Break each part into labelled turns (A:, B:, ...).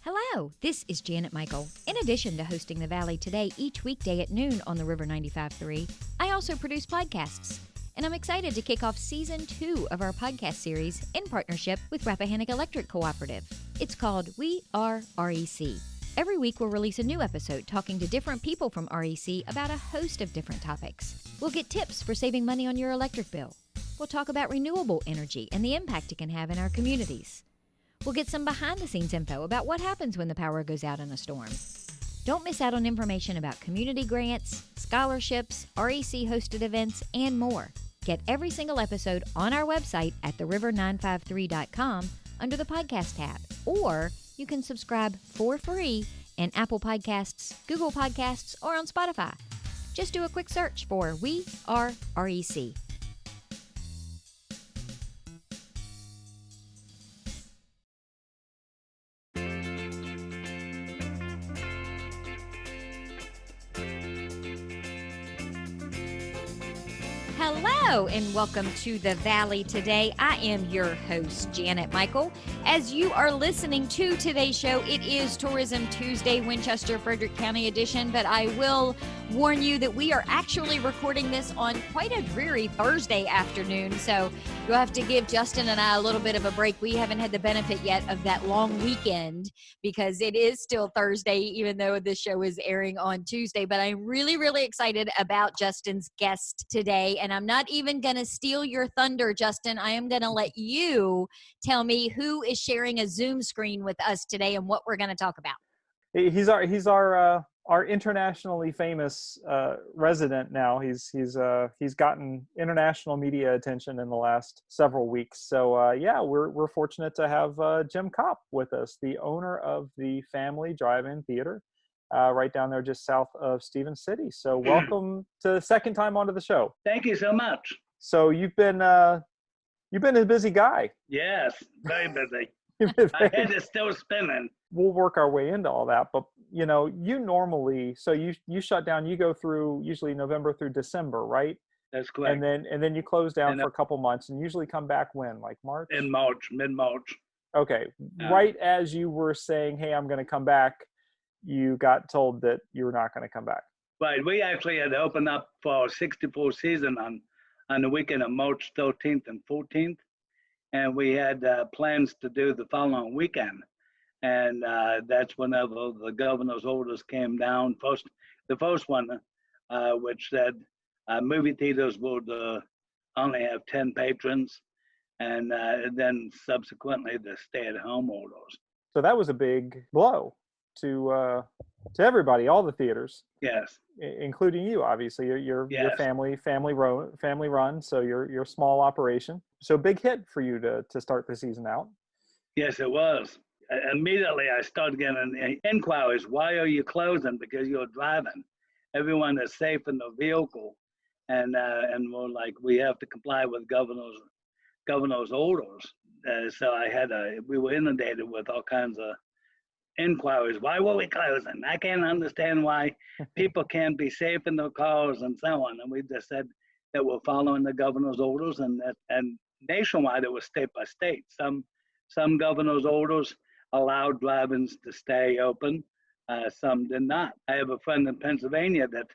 A: Hello, this is Janet Michael. In addition to hosting The Valley Today each weekday at noon on the River 95.3, I also produce podcasts. And I'm excited to kick off Season 2 of our podcast series in partnership with Rappahannock Electric Cooperative. It's called We Are REC. Every week we'll release a new episode talking to different people from REC about a host of different topics. We'll get tips for saving money on your electric bill. We'll talk about renewable energy and the impact it can have in our communities. We'll get some behind-the-scenes info about what happens when the power goes out in a storm. Don't miss out on information about community grants, scholarships, REC-hosted events, and more. Get every single episode on our website at theriver953.com under the podcast tab, or you can subscribe for free in Apple Podcasts, Google Podcasts, or on Spotify. Just do a quick search for We Are REC. Hello and welcome to The Valley Today. I am your host, Janet Michael. As you are listening to today's show, it is Tourism Tuesday, Winchester, Frederick County edition, but I will warn you that we are actually recording this on quite a dreary Thursday afternoon, so you'll have to give Justin and I a little bit of a break. We haven't had the benefit yet of that long weekend because it is still Thursday, even though this show is airing on Tuesday, but I'm really, really excited about Justin's guest today, and I'm not even going to steal your thunder, Justin. I am going to let you tell me who is sharing a Zoom screen with us today and what we're going to talk about.
B: He's our internationally famous resident now. He's gotten international media attention in the last several weeks. So we're fortunate to have Jim Kopp with us, the owner of the Family Drive-In Theater, right down there just south of Stevens City. So welcome to the second time onto the show.
C: Thank you so much.
B: So you've been a busy guy.
C: Yes, very busy. My head is still spinning.
B: We'll work our way into all that, but you normally, so you shut down, you go through usually November through December, right?
C: That's correct.
B: And then you close down for a couple months and usually come back when, like March?
C: In March, mid-March.
B: Okay. Right as you were saying, hey, I'm going to come back, you got told that you were not going to come back.
C: Right. We actually had opened up for 64 season on the weekend of March 13th and 14th. And we had plans to do the following weekend. And that's whenever the governor's orders came down. The first one, which said movie theaters would only have 10 patrons. And then subsequently the stay-at-home orders. So
B: that was a big blow to everybody, all the theaters.
C: Yes.
B: Including you, obviously. You're family run, so you're a small operation. So big hit for you to start the season out.
C: Yes, it was. Immediately I started getting inquiries. Why are you closing? Because you're driving. Everyone is safe in the vehicle, and we're like, we have to comply with governor's orders. So we were inundated with all kinds of inquiries. Why were we closing? I can't understand why people can't be safe in their cars and so on. And we just said that we're following the governor's orders, and nationwide it was state by state. Some governor's orders allowed drive-ins to stay open. Some did not. I have a friend in Pennsylvania that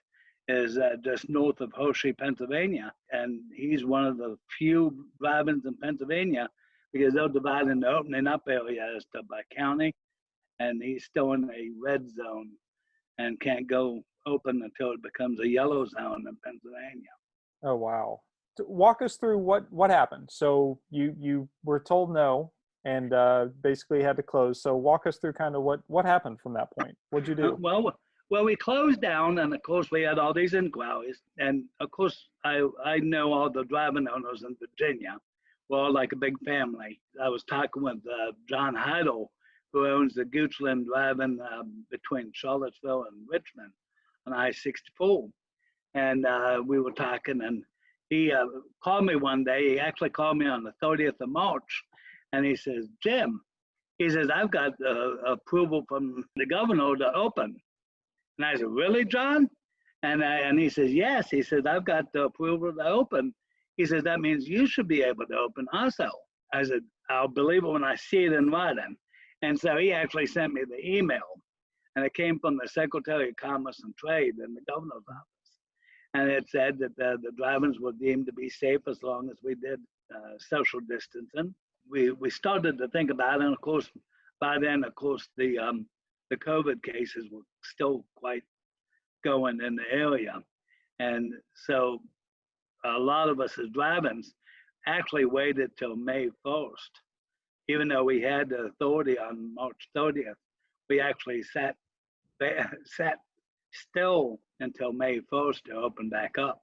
C: is just north of Hershey, Pennsylvania, and he's one of the few drive-ins in Pennsylvania because they'll divide in the opening up area as to by county. And he's still in a red zone and can't go open until it becomes a yellow zone in Pennsylvania.
B: Oh, wow. Walk us through what happened. So you were told no and basically had to close. So walk us through kind of what happened from that point. What'd you do?
C: Well, we closed down, and of course we had all these inquiries. And of course I know all the driving owners in Virginia. We're all like a big family. I was talking with John Heidel, who owns the Goochland Drive-In between Charlottesville and Richmond on I-64. And we were talking, and he called me one day. He actually called me on the 30th of March, and he says, Jim, he says, I've got approval from the governor to open. And I said, really, John? And he says, yes. He says, I've got the approval to open. He says, that means you should be able to open also. I said, I'll believe it when I see it in writing. And so he actually sent me the email, and it came from the Secretary of Commerce and Trade in the governor's office. And it said that the drive-ins were deemed to be safe as long as we did social distancing. We started to think about it, and of course, by then, of course, the COVID cases were still quite going in the area. And so a lot of us as drive-ins actually waited till May 1st. Even though we had the authority on March 30th, we actually sat still until May 1st to open back up,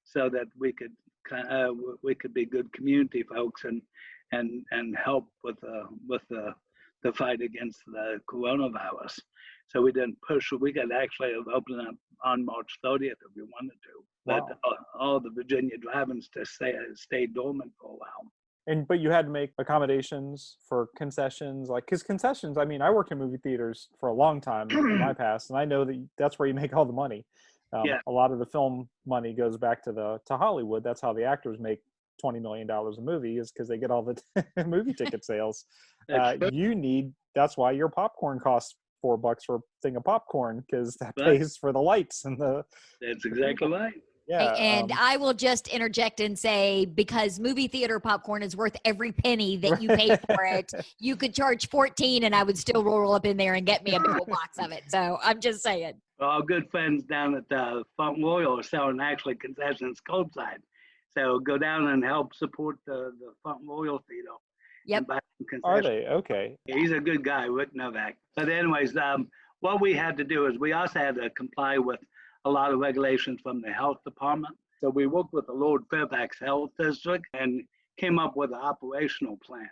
C: so that we could be good community folks and help with the fight against the coronavirus. So we didn't push. We could actually have opened up on March 30th if we wanted to.
B: Wow.
C: But all the Virginia drive-ins just stayed dormant for a while.
B: But you had to make accommodations for concessions, because concessions, I mean, I worked in movie theaters for a long time in my past, and I know that that's where you make all the money.
C: Yeah.
B: A lot of the film money goes back to Hollywood. That's how the actors make $20 million a movie, is because they get all the movie ticket sales. That's why your popcorn costs $4 for a thing of popcorn, because that pays for the lights and the.
C: That's exactly right.
B: Yeah,
A: and I will just interject and say, because movie theater popcorn is worth every penny that you pay for it, you could charge $14 and I would still roll up in there and get me a big old box of it. So I'm just saying.
C: Well, our good friends down at Fountain Royal are selling actually concessions curbside. So go down and help support the Fountain Royal Theater.
A: Yep.
B: Are they? Okay.
C: Yeah, he's a good guy, Rick Novak. But anyways, what we had to do is we also had to comply with a lot of regulations from the health department. So we worked with the Lord Fairfax Health District and came up with an operational plan.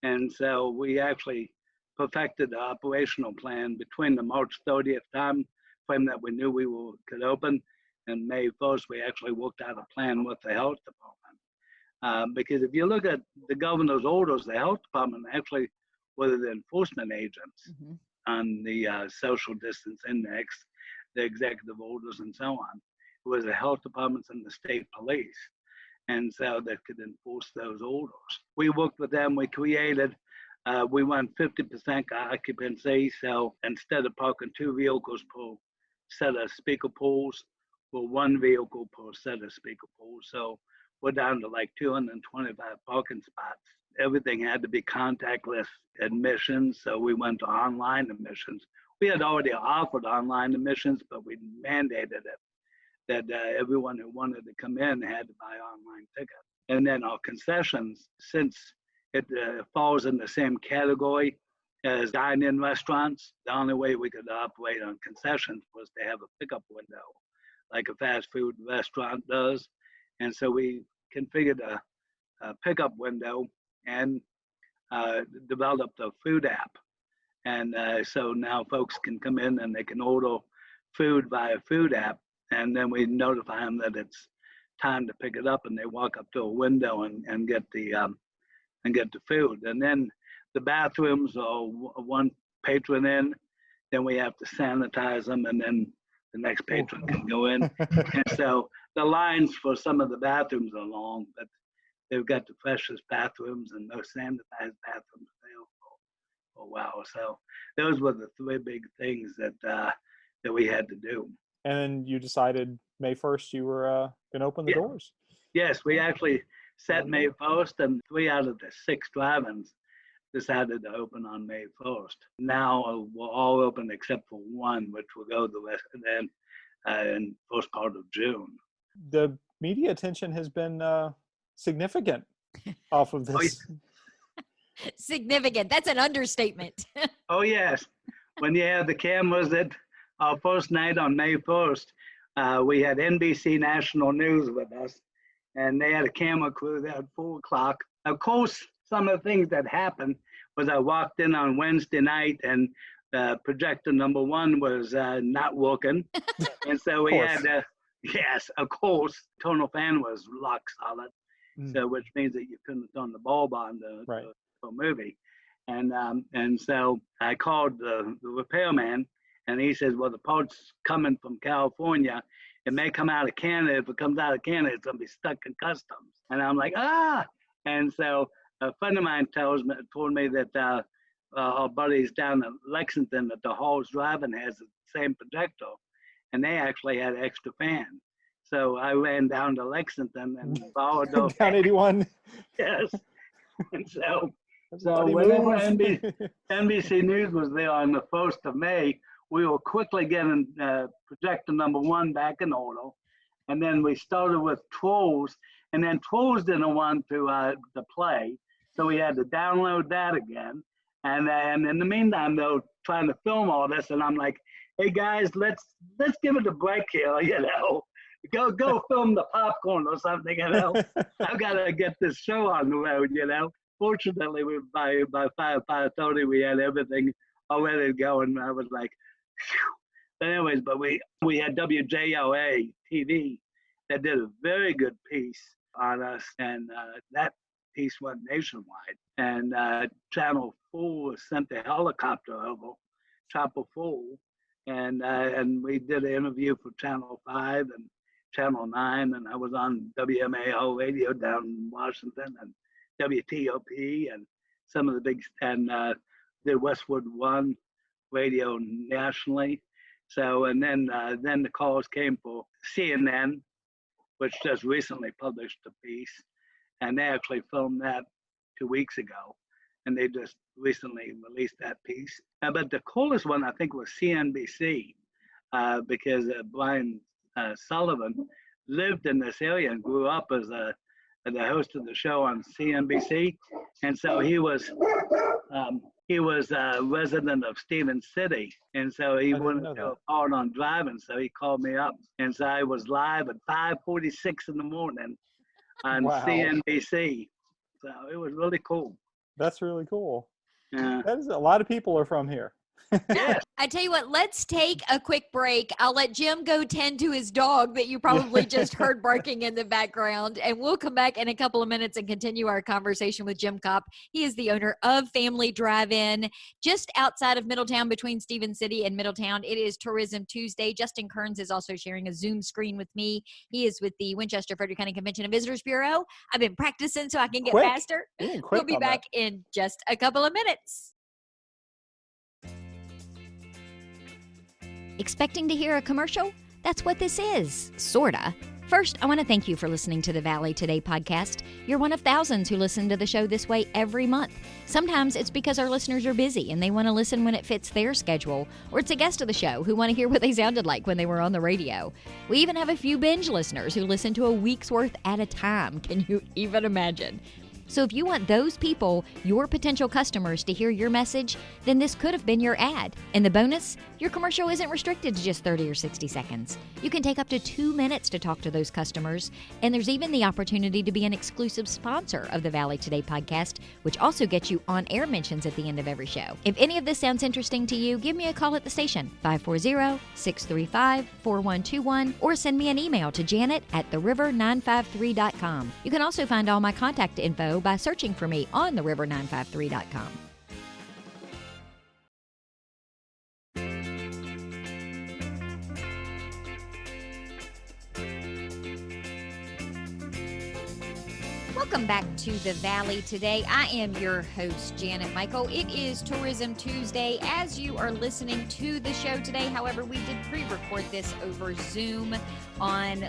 C: And so we actually perfected the operational plan between the March 30th time frame that we knew we could open, and May 1st, we actually worked out a plan with the health department. Because if you look at the governor's orders, the health department actually were the enforcement agents on the social distance index, the executive orders, and so on. It was the health departments and the state police, and so they could enforce those orders. We worked with them. We created, we went 50% occupancy. So instead of parking 2 vehicles per set of speaker pools, or 1 vehicle per set of speaker pools. So we're down to like 225 parking spots. Everything had to be contactless admissions, so we went to online admissions. We had already offered online admissions, but we mandated it that everyone who wanted to come in had to buy online tickets. And then our concessions, since it falls in the same category as dine-in restaurants, the only way we could operate on concessions was to have a pickup window, like a fast food restaurant does. And so we configured a pickup window and developed a food app. And so now folks can come in and they can order food via food app, and then we notify them that it's time to pick it up, and they walk up to a window and get the food. And then the bathrooms are 1 patron in, then we have to sanitize them, and then the next patron can go in. And so the lines for some of the bathrooms are long, but they've got the freshest bathrooms and no sanitized bathrooms available for a while. So those were the 3 big things that we had to do.
B: And then you decided May 1st you were going to open the doors.
C: Yes, we actually set May 1st, and 3 out of the 6 drive-ins decided to open on May 1st. Now we're all open except for 1, which will go the rest of then in first part of June.
B: The media attention has been significant off of this.
A: Significant. That's an understatement.
C: Oh, yes. When you have the cameras at our first night on May 1st, we had NBC National News with us, and they had a camera crew there at 4 o'clock. Of course, some of the things that happened was I walked in on Wednesday night, and projector number 1 was not working. And so we had to, yes, of course, tonal fan was lock solid, so which means that you couldn't turn the bulb on the movie. And so I called the repairman, and he says, well, the part's coming from California. It may come out of Canada. If it comes out of Canada, it's going to be stuck in customs. And I'm like, ah! And so a friend of mine told me that our buddies down in Lexington at the Halls Drive-In has the same projector, and they actually had extra fans. So I ran down to Lexington and borrowed those.
B: Down 81.
C: Yes. And so
B: Bloody
C: whenever
B: move.
C: NBC News was there on the 1st of May, we were quickly getting projector number 1 back in order. And then we started with Trolls, and then Trolls didn't want to play. So we had to download that again. And in the meantime, though, trying to film all this, and I'm like, hey guys, let's give it a break here, you know. Go film the popcorn or something, you know. I've got to get this show on the road, you know. Fortunately, by 5:30, we had everything all ready to go, and I was like, phew. But anyways, we had WJLA TV that did a very good piece on us, and that piece went nationwide. And Channel 4 sent the helicopter over, Chapel 4, and we did an interview for Channel 5 and Channel 9, and I was on WMAL radio down in Washington, and WTOP, and some of the big, and the Westwood One radio nationally. So, and then the calls came for CNN, which just recently published a piece, and they actually filmed that 2 weeks ago, and they just recently released that piece. But the coolest one, I think, was CNBC, because Brian Sullivan lived in this area and grew up as the host of the show on CNBC, and so he was a resident of Stevens City, and so he wanted to go hard on driving, so he called me up, and so I was live at 5:46 in the morning on CNBC. So it was really cool.
B: That's really cool.
C: Yeah.
B: That is, a lot of people are from here.
C: Yes.
A: I tell you what, let's take a quick break. I'll let Jim go tend to his dog that you probably just heard barking in the background. And we'll come back in a couple of minutes and continue our conversation with Jim Kopp. He is the owner of Family Drive-In, just outside of Middletown, between Stevens City and Middletown. It is Tourism Tuesday. Justin Kearns is also sharing a Zoom screen with me. He is with the Winchester Frederick County Convention and Visitors Bureau. I've been practicing so I can get faster. We'll be back in just a couple of minutes. Expecting to hear a commercial? That's what this is, sorta. First, I want to thank you for listening to the Valley Today podcast. You're one of thousands who listen to the show this way every month. Sometimes it's because our listeners are busy and they want to listen when it fits their schedule, or it's a guest of the show who want to hear what they sounded like when they were on the radio. We even have a few binge listeners who listen to a week's worth at a time. Can you even imagine? So if you want those people, your potential customers, to hear your message, then this could have been your ad. And the bonus, your commercial isn't restricted to just 30 or 60 seconds. You can take up to 2 minutes to talk to those customers. And there's even the opportunity to be an exclusive sponsor of the Valley Today podcast, which also gets you on-air mentions at the end of every show. If any of this sounds interesting to you, give me a call at the station, 540-635-4121, or send me an email to janet@theriver953.com. You can also find all my contact info by searching for me on theriver953.com. Welcome back to the Valley Today. I am your host, Janet Michael. It is Tourism Tuesday as you are listening to the show today. However, we did pre-record this over Zoom on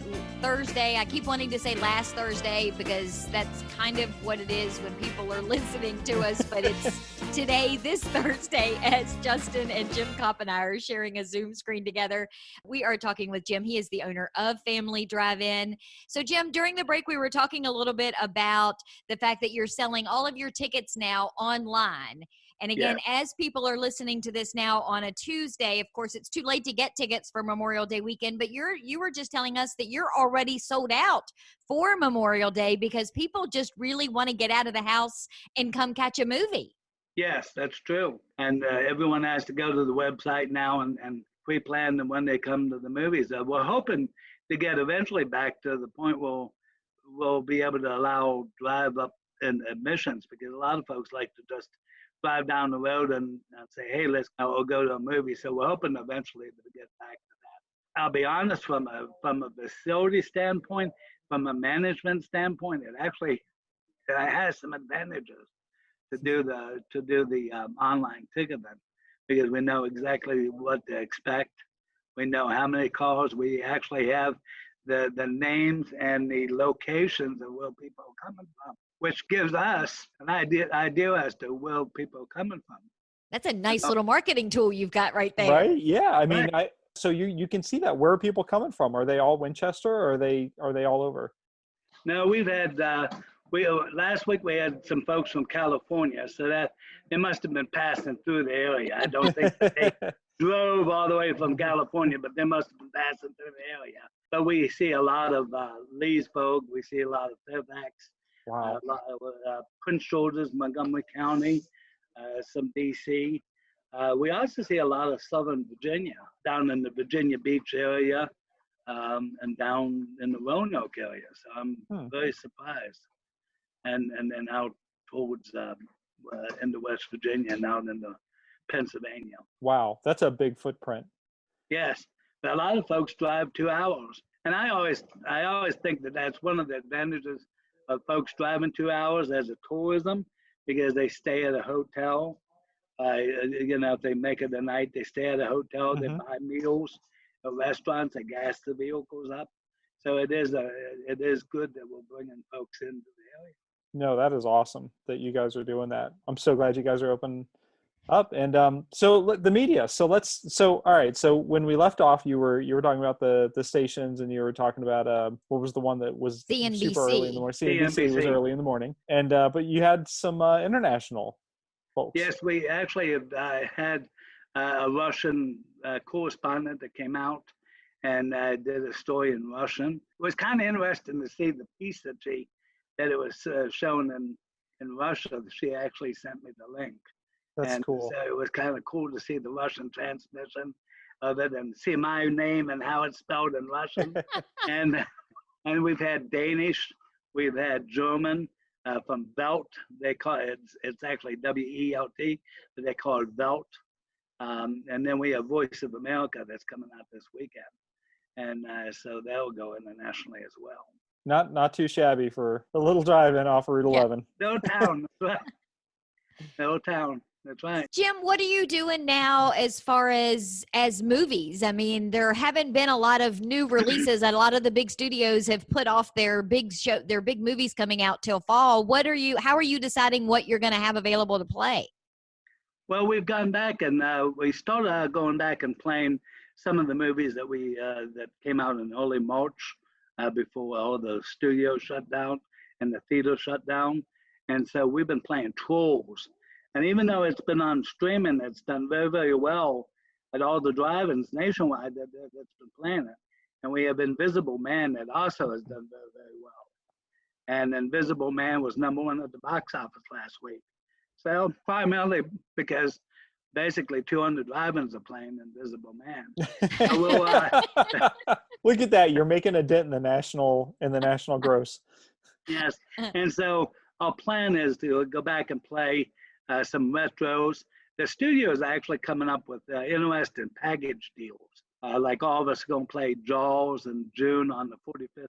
A: Thursday. I keep wanting to say last Thursday because that's kind of what it is when people are listening to us, but it's today, this Thursday, as Justin and Jim Kopp and I are sharing a Zoom screen together. We are talking with Jim. He is the owner of Family Drive-In. So Jim, during the break, we were talking a little bit about the fact that you're selling all of your tickets now online. And again, as people are listening to this now on a Tuesday, of course, it's too late to get tickets for Memorial Day weekend, but you were just telling us that you're already sold out for Memorial Day because people just really want to get out of the house and come catch a movie.
C: Yes, that's true. And everyone has to go to the website now and pre-plan them when they come to the movies. We're hoping to get eventually back to the point where we'll be able to allow drive-up and admissions, because a lot of folks like to just drive down the road and say, hey, let's go to a movie. So we're hoping eventually to get back to that. I'll be honest, from a facility standpoint, from a management standpoint, it has some advantages. to do the online ticketing, because we know exactly what to expect. We know how many calls. We actually have the names and the locations of where people are coming from, which gives us an idea as to where people are coming from.
A: That's a nice little marketing tool you've got right there.
B: Right? Yeah. I mean,
C: Right.
B: so you can see that. Where are people coming from? Are they all Winchester, or are they all over?
C: No, we've had last week we had some folks from California, so that they must have been passing through the area. I don't think that they drove all the way from California, but they must have been passing through the area. But we see a lot of Leesburg, we see a lot of Fairfax,
B: Wow.
C: a lot of Prince George's, Montgomery County, some DC. We also see a lot of Southern Virginia, down in the Virginia Beach area, and down in the Roanoke area. So I'm very surprised. And then out towards into West Virginia and out into Pennsylvania.
B: Wow, that's a big footprint.
C: Yes, but a lot of folks drive 2 hours, and I always think that that's one of the advantages of folks driving 2 hours as a tourism, because they stay at a hotel. If they make it a night, they stay at a hotel. They buy meals at restaurants. They gas the vehicles up. So it is good that we're bringing folks into the area.
B: No, that is awesome that you guys are doing that. I'm so glad you guys are open up. And so the media. So all right. So when we left off, you were talking about the stations, and you were talking about what was the one that was
A: CNBC.
B: super early in the morning. CNBC was early in the morning, and but you had some international folks.
C: Yes, we actually had a Russian correspondent that came out and did a story in Russian. It was kind of interesting to see the piece that it was shown in Russia. She actually sent me the link.
B: That's cool.
C: So it was kind of cool to see the Russian transmission of it and see my name and how it's spelled in Russian. and we've had Danish, we've had German from Welt. They call it, it's actually WELT, but they call it Welt. And then we have Voice of America that's coming out this weekend. And so that'll go internationally as well.
B: Not too shabby for a little drive-in off Route 11.
C: No town. No town. That's right.
A: Jim, what are you doing now as far as movies? I mean, there haven't been a lot of new releases. A lot of the big studios have put off their big movies coming out till fall. How are you deciding what you're going to have available to play?
C: Well, we've gone back and we started going back and playing some of the movies that that came out in early March before all the studios shut down and the theater shut down. And so we've been playing Trolls. And even though it's been on streaming, it's done very, very well at all the drive-ins nationwide that's been playing it. And we have Invisible Man that also has done very, very well. And Invisible Man was #1 at the box office last week. So primarily because basically 200 drive-ins are playing Invisible Man. So
B: Look at that. You're making a dent in the national gross.
C: Yes. And so our plan is to go back and play some retros. The studio is actually coming up with interesting package deals. Like all of us are going to play Jaws in June on the 45th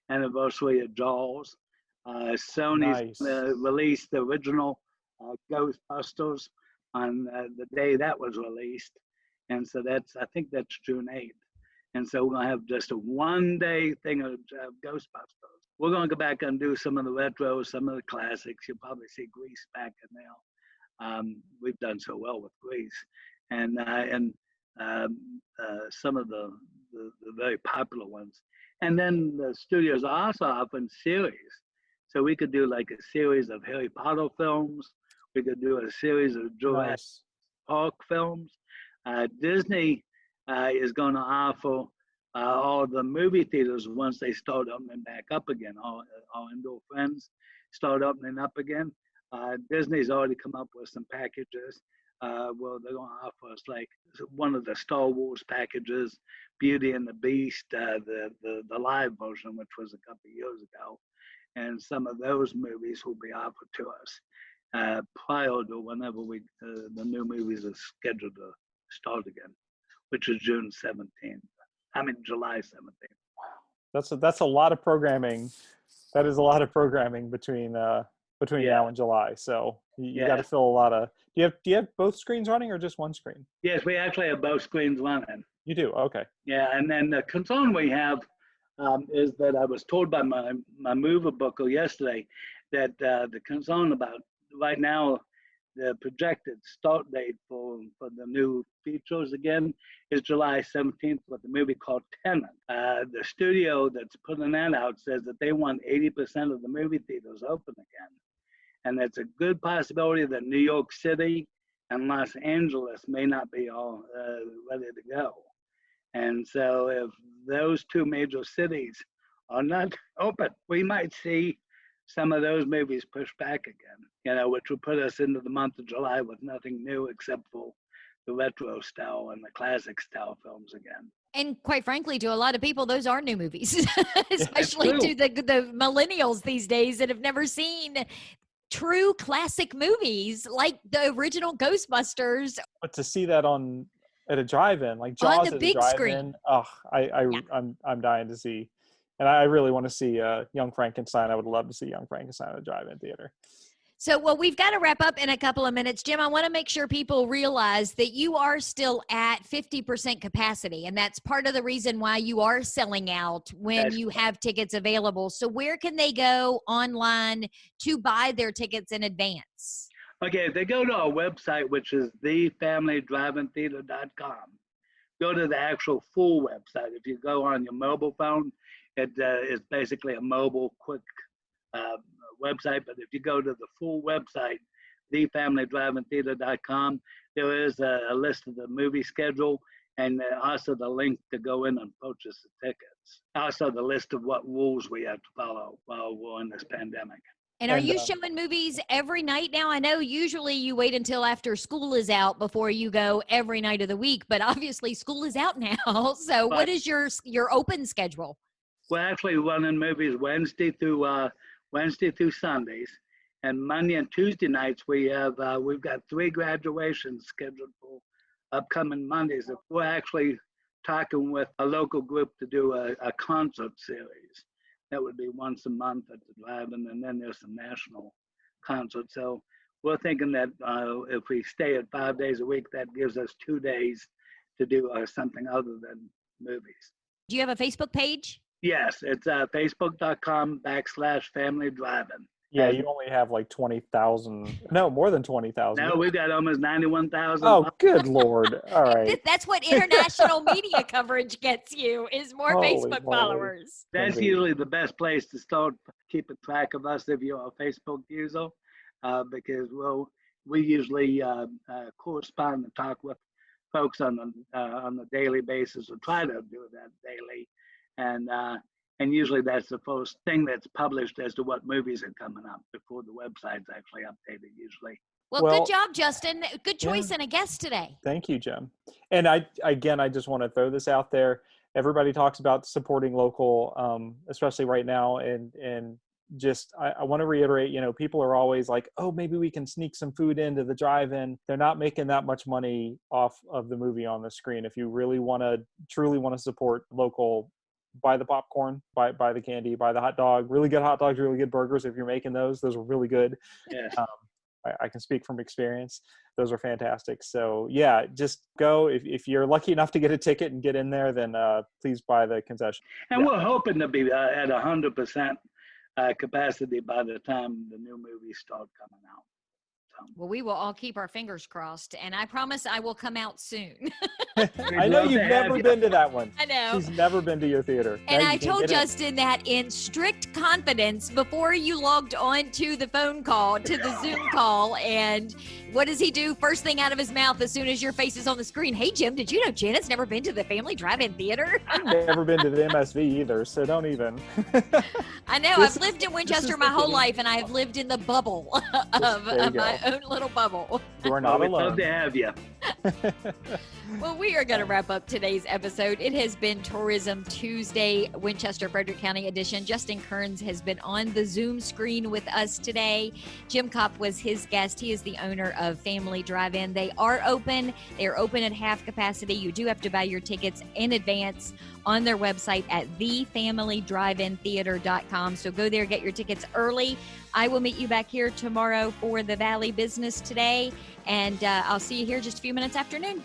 C: anniversary of Jaws. Sony's released the original Ghostbusters on the day that was released. And so I think that's June 8th. And so we're going to have just a one-day thing of Ghostbusters. We're going to go back and do some of the retros, some of the classics. You'll probably see Grease back in there. We've done so well with Grease. And some of the very popular ones. And then the studios are also offering series. So we could do like a series of Harry Potter films. We could do a series of Jurassic Park films. Disney is going to offer all the movie theaters, once they start opening back up again, all indoor friends start opening up again. Disney's already come up with some packages. Well, they're going to offer us like one of the Star Wars packages, Beauty and the Beast, the live version, which was a couple of years ago. And some of those movies will be offered to us prior to whenever the new movies are scheduled to start again, which is June 17th. I mean, July 17th.
B: That's a lot of programming. That is a lot of programming between between
C: Yeah.
B: now and July. So you
C: Yeah.
B: got to fill a lot of. Do you have both screens running or just one screen?
C: Yes, we actually have both screens running.
B: You do. Okay.
C: Yeah, and then the concern we have is that I was told by my mover booker yesterday that the concern about right now, the projected start date for the new features again is July 17th with the movie called Tenet. The studio that's putting that out says that they want 80% of the movie theaters open again. And it's a good possibility that New York City and Los Angeles may not be all ready to go. And so if those two major cities are not open, we might see some of those movies pushed back again, which would put us into the month of July with nothing new except for the retro style and the classic style films again.
A: And quite frankly, to a lot of people, those are new movies, especially to the millennials these days that have never seen true classic movies like the original Ghostbusters.
B: But to see that at a drive-in, like Jaws
A: On the
B: at a
A: big
B: drive-in,
A: screen.
B: I'm dying to see, and I really want to see Young Frankenstein. I would love to see Young Frankenstein at a drive-in theater.
A: So, well, we've got to wrap up in a couple of minutes. Jim, I want to make sure people realize that you are still at 50% capacity, and that's part of the reason why you are selling out when you have tickets available. So where can they go online to buy their tickets in advance?
C: Okay, if they go to our website, which is thefamilydrivein-theater.com, go to the actual full website. If you go on your mobile phone, it is basically a mobile quick website. But if you go to the full website, thefamilydrivein-theater.com, there is a list of the movie schedule and also the link to go in and purchase the tickets. Also the list of what rules we have to follow while we're in this pandemic.
A: And are you showing movies every night now? I know usually you wait until after school is out before you go every night of the week, but obviously school is out now. So what is your open schedule?
C: We're actually running movies Wednesday through Sundays, and Monday and Tuesday nights we've got 3 graduations scheduled for upcoming Mondays. We're actually talking with a local group to do a concert series. That would be once a month at the drive-in, and then there's some national concerts. So we're thinking that if we stay at 5 days a week, that gives us 2 days to do something other than movies.
A: Do you have a Facebook page?
C: Yes, it's facebook.com/Family Drive-In.
B: Yeah, you only have like 20,000. No, more than 20,000.
C: No, we've got almost 91,000.
B: Oh, good Lord. All right.
A: That's what international media coverage gets you, is more
B: Holy
A: Facebook
B: moly.
A: followers.
C: That's
B: Indeed.
C: usually the best place to start keeping track of us if you're a Facebook user, because we usually correspond and talk with folks on the daily basis, or try to do that daily, and usually that's the first thing that's published as to what movies are coming up before the website's actually updated usually.
A: Well, good job, Justin. Good choice and a guest today.
B: Thank you, Jim. And I just want to throw this out there. Everybody talks about supporting local, especially right now. And just, I want to reiterate, people are always like, oh, maybe we can sneak some food into the drive-in. They're not making that much money off of the movie on the screen. If you really truly want to support local, buy the popcorn, buy the candy, buy the hot dog, really good hot dogs, really good burgers. If you're making those are really good.
C: Yes.
B: I can speak from experience. Those are fantastic. So yeah, just go. If you're lucky enough to get a ticket and get in there, then please buy the concession.
C: And we're hoping to be at 100% capacity by the time the new movies start coming out.
A: Well, we will all keep our fingers crossed, and I promise I will come out soon.
B: I know you've never been to that one.
A: I know.
B: She's never been to your theater.
A: And
B: Now
A: I
B: you can
A: told
B: get in.
A: Justin that in strict confidence before you logged on to the phone call, to the Zoom call. And what does he do? First thing out of his mouth as soon as your face is on the screen. Hey, Jim, did you know Janet's never been to the Family Drive-In Theater?
B: I've never been to the MSV either, so don't even.
A: I know. I've lived in Winchester my whole life, and I have lived in the bubble of my own little bubble.
B: You are not
C: We'd
B: alone.
C: love to have you.
A: Well, we are going to wrap up today's episode. It has been Tourism Tuesday, Winchester Frederick County edition. Justin Kearns has been on the Zoom screen with us today. Jim Kopp was his guest. He is the owner of Family Drive-In. They are open. They are open at half capacity. You do have to buy your tickets in advance on their website at thefamilydriveintheater.com. So go there, get your tickets early. I will meet you back here tomorrow for the Valley Business Today, and I'll see you here just a few minutes after noon.